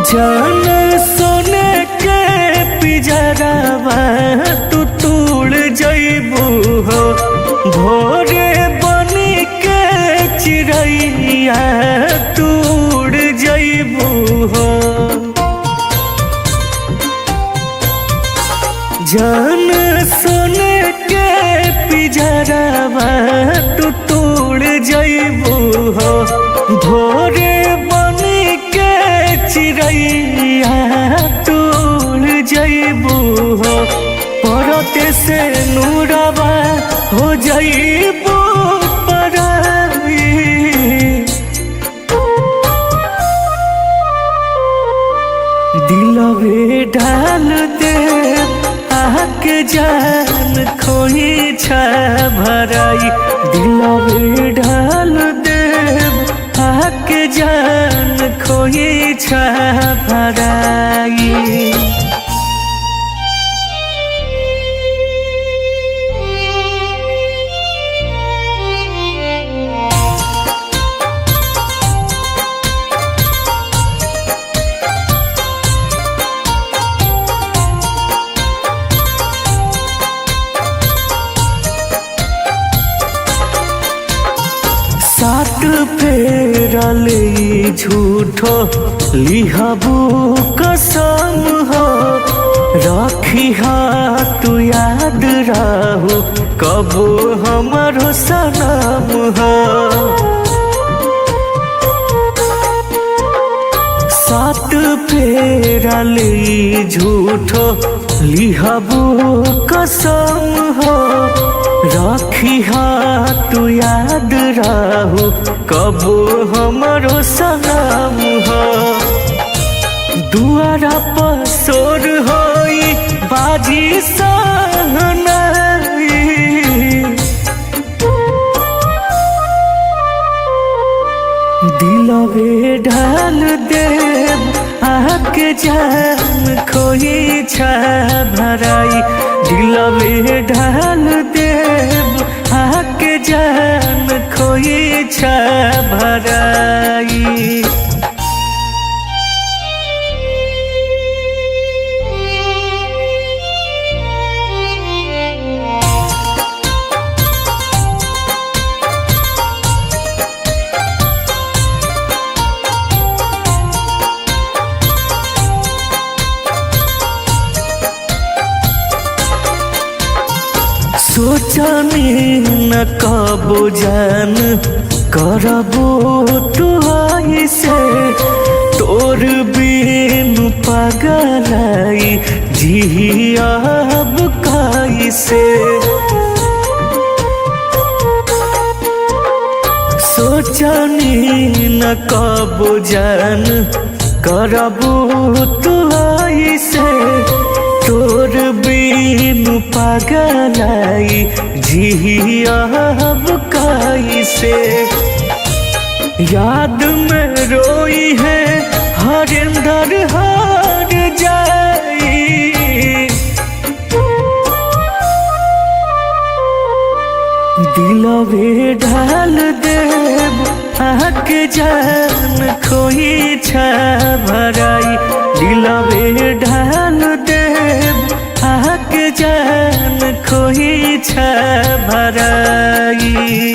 जान सोने के पिजरावा तू तोड़ जइबू हो, भोरे बनी के चिड़ैया तू उड़ जइबू हो। जान सोने के पिजरावा तू तोड़ जइबू हो, भोरे बनी के चिड़ैया तू उड़ जइबू हो। परते से नूरवा हो जइबू पराई, दिलवे ढाल दे आके जान खोई छा भराई। दिलवे ढाल दे आके जान खोई छा भराई। सात फेरा ले झूठो लिहाबू कसम हो, रखी तू याद रहू कबो हमारो सनम हो। सात फेरा ले झूठो लिहाबू कसम हो, रखी तू याद रहू कबो हमारो सनम हो। दुआरा पर सोर होई बाजी सहनाई, दिलवे ढाल देव आके जान खोई छा भराई। दिलवे ढाल देव आके जान खोई छा भराई। सोचनी न कबो जान करबो तू से, तोर बिन पगलाई जियाब कैसे। सोचनी न कबो जान करबो तू से, तोर बिन पगलाई जियाब कैसे। याद में रोई है हरिंदर हार जाई, दिलवे ढाल देव आके जान खोई छा भराई। दिलवे ढाल देव आके जान खोई छा भराई।